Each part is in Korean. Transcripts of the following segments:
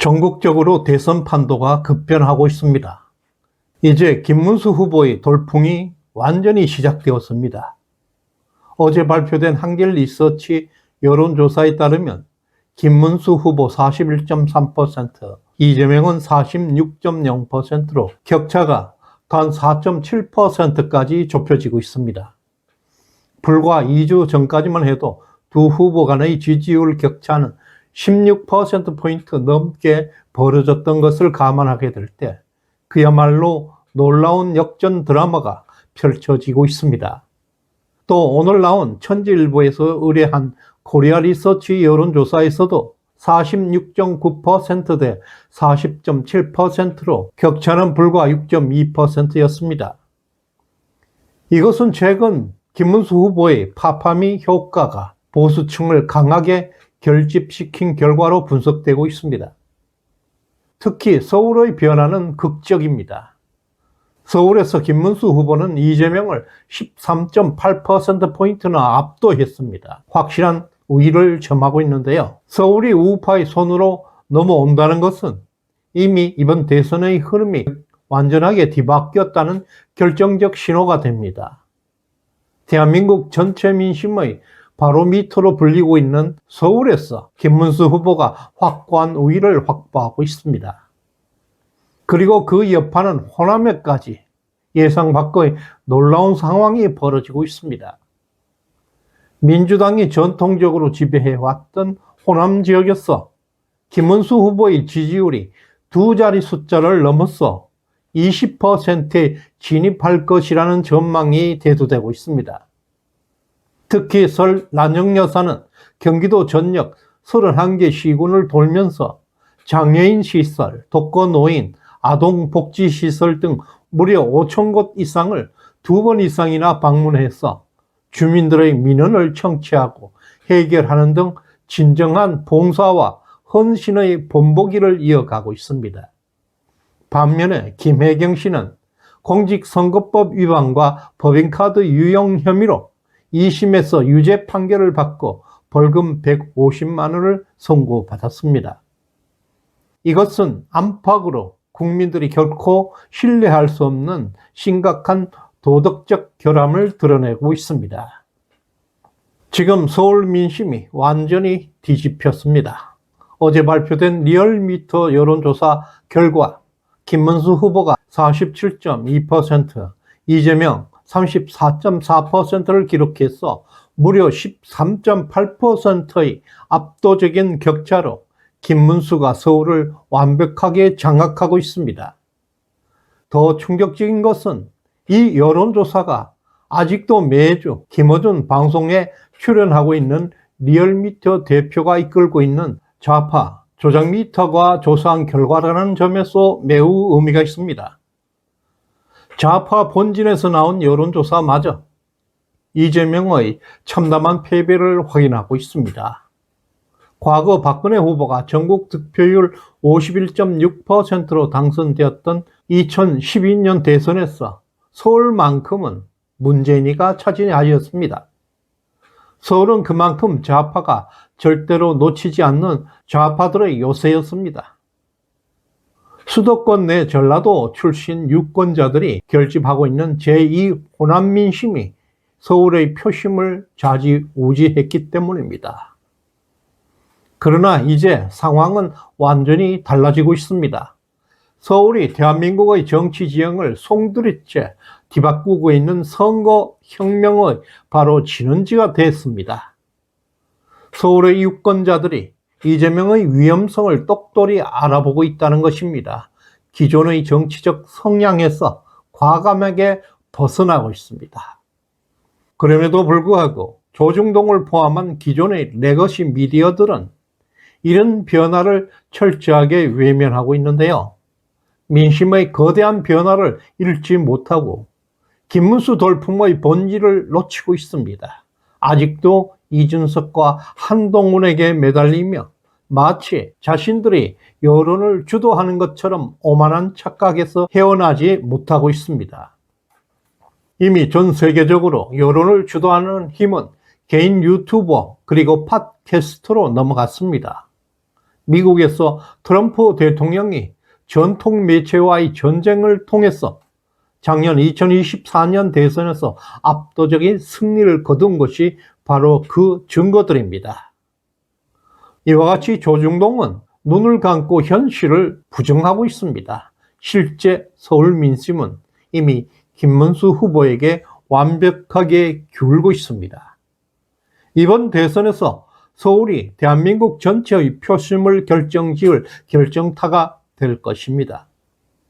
전국적으로 대선 판도가 급변하고 있습니다. 이제 김문수 후보의 돌풍이 완전히 시작되었습니다. 어제 발표된 한길리서치 여론조사에 따르면 김문수 후보 41.3%, 이재명은 46.0%로 격차가 단 4.7%까지 좁혀지고 있습니다. 불과 2주 전까지만 해도 두 후보 간의 지지율 격차는 16%포인트 넘게 벌어졌던 것을 감안하게 될 때 그야말로 놀라운 역전 드라마가 펼쳐지고 있습니다. 또 오늘 나온 천지일보에서 의뢰한 코리아 리서치 여론조사에서도 46.9% 대 40.7%로 격차는 불과 6.2%였습니다. 이것은 최근 김문수 후보의 파파미 효과가 보수층을 강하게 결집시킨 결과로 분석되고 있습니다. 특히 서울의 변화는 극적입니다. 서울에서 김문수 후보는 이재명을 13.8%포인트나 압도했습니다. 확실한 우위를 점하고 있는데요. 서울이 우파의 손으로 넘어온다는 것은 이미 이번 대선의 흐름이 완전하게 뒤바뀌었다는 결정적 신호가 됩니다. 대한민국 전체 민심의 바로미터로 불리고 있는 서울에서 김문수 후보가 확고한 우위를 확보하고 있습니다. 그리고 그 여파는 호남에까지 예상 밖의 놀라운 상황이 벌어지고 있습니다. 민주당이 전통적으로 지배해왔던 호남 지역에서 김문수 후보의 지지율이 두 자리 숫자를 넘어서 20%에 진입할 것이라는 전망이 대두되고 있습니다. 특히 설 난영 여사는 경기도 전역 31개 시군을 돌면서 장애인 시설, 독거노인, 아동복지시설 등 무려 5,000곳 이상을 2번 이상이나 방문해서 주민들의 민원을 청취하고 해결하는 등 진정한 봉사와 헌신의 본보기를 이어가고 있습니다. 반면에 김혜경 씨는 공직선거법 위반과 법인카드 유용 혐의로 2심에서 유죄 판결을 받고 벌금 150만 원을 선고받았습니다. 이것은 안팎으로 국민들이 결코 신뢰할 수 없는 심각한 도덕적 결함을 드러내고 있습니다. 지금 서울 민심이 완전히 뒤집혔습니다. 어제 발표된 리얼미터 여론조사 결과 김문수 후보가 47.2%, 이재명 34.4%를 기록해서 무려 13.8%의 압도적인 격차로 김문수가 서울을 완벽하게 장악하고 있습니다. 더 충격적인 것은 이 여론조사가 아직도 매주 김어준 방송에 출연하고 있는 리얼미터 대표가 이끌고 있는 좌파 조작미터가 조사한 결과라는 점에서 매우 의미가 있습니다. 좌파 본진에서 나온 여론조사마저 이재명의 참담한 패배를 확인하고 있습니다. 과거 박근혜 후보가 전국 득표율 51.6%로 당선되었던 2012년 대선에서 서울만큼은 문재인이가 차지하였습니다. 서울은 그만큼 좌파가 절대로 놓치지 않는 좌파들의 요새였습니다. 수도권 내 전라도 출신 유권자들이 결집하고 있는 제2 호남 민심이 서울의 표심을 좌지우지했기 때문입니다. 그러나 이제 상황은 완전히 달라지고 있습니다. 서울이 대한민국의 정치 지형을 송두리째 뒤바꾸고 있는 선거혁명의 바로 진원지가 됐습니다. 서울의 유권자들이 이재명의 위험성을 똑똑히 알아보고 있다는 것입니다. 기존의 정치적 성향에서 과감하게 벗어나고 있습니다. 그럼에도 불구하고 조중동을 포함한 기존의 레거시 미디어들은 이런 변화를 철저하게 외면하고 있는데요. 민심의 거대한 변화를 읽지 못하고 김문수 돌풍의 본질을 놓치고 있습니다. 아직도 이준석과 한동훈에게 매달리며 마치 자신들이 여론을 주도하는 것처럼 오만한 착각에서 헤어나지 못하고 있습니다. 이미 전 세계적으로 여론을 주도하는 힘은 개인 유튜버 그리고 팟캐스트로 넘어갔습니다. 미국에서 트럼프 대통령이 전통 매체와의 전쟁을 통해서 작년 2024년 대선에서 압도적인 승리를 거둔 것이 바로 그 증거들입니다. 이와 같이 조중동은 눈을 감고 현실을 부정하고 있습니다. 실제 서울 민심은 이미 김문수 후보에게 완벽하게 기울고 있습니다. 이번 대선에서 서울이 대한민국 전체의 표심을 결정지을 결정타가 될 것입니다.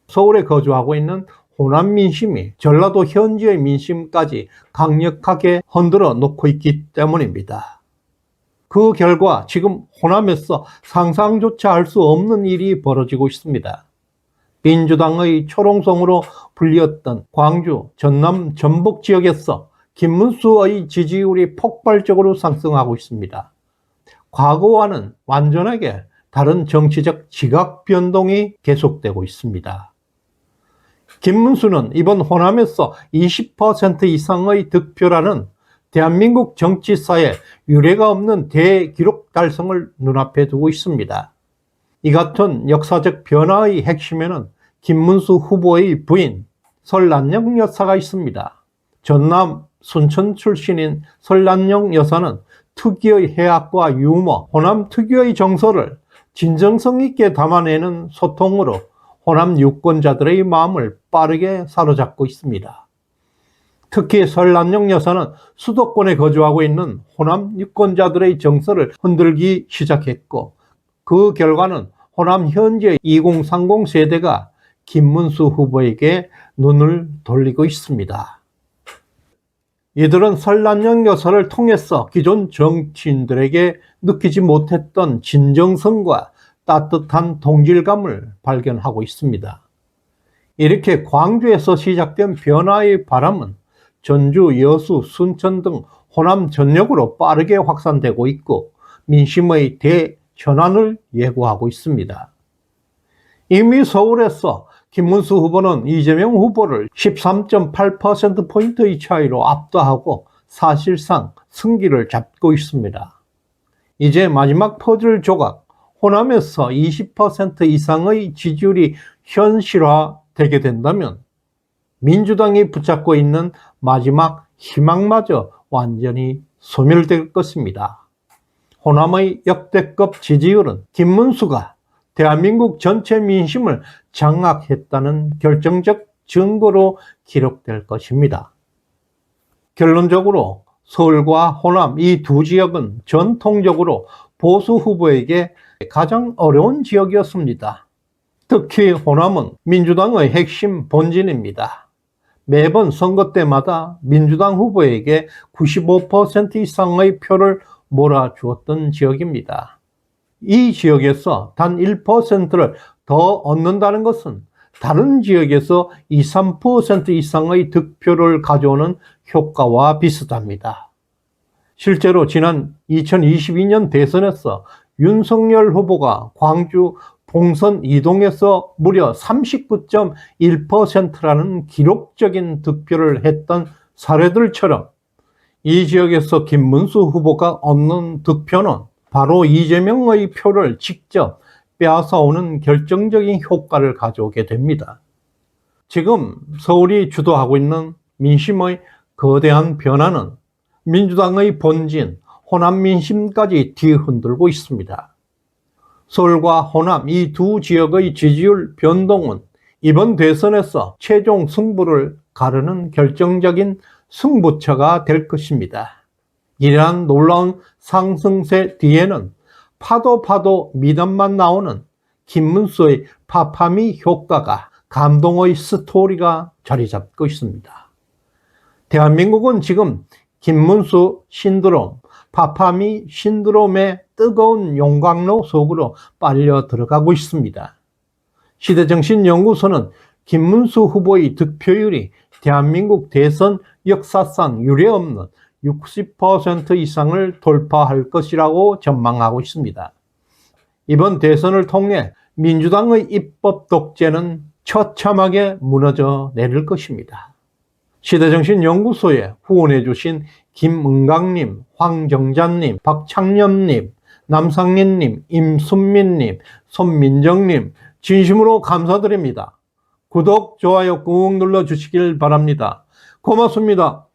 서울에 거주하고 있는 호남 민심이 전라도 현지의 민심까지 강력하게 흔들어 놓고 있기 때문입니다. 그 결과 지금 호남에서 상상조차 할 수 없는 일이 벌어지고 있습니다. 민주당의 초롱성으로 불렸던 광주, 전남, 전북 지역에서 김문수의 지지율이 폭발적으로 상승하고 있습니다. 과거와는 완전하게 다른 정치적 지각 변동이 계속되고 있습니다. 김문수는 이번 호남에서 20% 이상의 득표라는 대한민국 정치사에 유례가 없는 대기록 달성을 눈앞에 두고 있습니다. 이 같은 역사적 변화의 핵심에는 김문수 후보의 부인 설란영 여사가 있습니다. 전남 순천 출신인 설란영 여사는 특유의 해학과 유머, 호남 특유의 정서를 진정성 있게 담아내는 소통으로 호남 유권자들의 마음을 빠르게 사로잡고 있습니다. 특히 설란영 여사는 수도권에 거주하고 있는 호남 유권자들의 정서를 흔들기 시작했고, 그 결과는 호남 현지의 2030 세대가 김문수 후보에게 눈을 돌리고 있습니다. 이들은 설란영 여사를 통해서 기존 정치인들에게 느끼지 못했던 진정성과 따뜻한 동질감을 발견하고 있습니다. 이렇게 광주에서 시작된 변화의 바람은 전주, 여수, 순천 등 호남 전역으로 빠르게 확산되고 있고 민심의 대전환을 예고하고 있습니다. 이미 서울에서 김문수 후보는 이재명 후보를 13.8%포인트의 차이로 압도하고 사실상 승기를 잡고 있습니다. 이제 마지막 퍼즐 조각, 호남에서 20% 이상의 지지율이 현실화되게 된다면 민주당이 붙잡고 있는 마지막 희망마저 완전히 소멸될 것입니다. 호남의 역대급 지지율은 김문수가 대한민국 전체 민심을 장악했다는 결정적 증거로 기록될 것입니다. 결론적으로 서울과 호남 이 두 지역은 전통적으로 보수 후보에게 가장 어려운 지역이었습니다. 특히 호남은 민주당의 핵심 본진입니다. 매번 선거 때마다 민주당 후보에게 95% 이상의 표를 몰아주었던 지역입니다. 이 지역에서 단 1%를 더 얻는다는 것은 다른 지역에서 2, 3% 이상의 득표를 가져오는 효과와 비슷합니다. 실제로 지난 2022년 대선에서 윤석열 후보가 광주 봉선 이동에서 무려 39.1%라는 기록적인 득표를 했던 사례들처럼 이 지역에서 김문수 후보가 얻는 득표는 바로 이재명의 표를 직접 빼앗아오는 결정적인 효과를 가져오게 됩니다. 지금 서울이 주도하고 있는 민심의 거대한 변화는 민주당의 본진, 호남 민심까지 뒤흔들고 있습니다. 서울과 호남 이 두 지역의 지지율 변동은 이번 대선에서 최종 승부를 가르는 결정적인 승부처가 될 것입니다. 이러한 놀라운 상승세 뒤에는 파도 미담만 나오는 김문수의 파파미 효과가 감동의 스토리가 자리 잡고 있습니다. 대한민국은 지금 김문수 신드롬, 파파미 신드롬의 뜨거운 용광로 속으로 빨려 들어가고 있습니다. 시대정신연구소는 김문수 후보의 득표율이 대한민국 대선 역사상 유례없는 60% 이상을 돌파할 것이라고 전망하고 있습니다. 이번 대선을 통해 민주당의 입법 독재는 처참하게 무너져 내릴 것입니다. 시대정신연구소에 후원해 주신 김은강님, 황정자님, 박창념님, 남상린님, 임순민님, 손민정님 진심으로 감사드립니다. 구독, 좋아요 꾹 눌러주시길 바랍니다. 고맙습니다.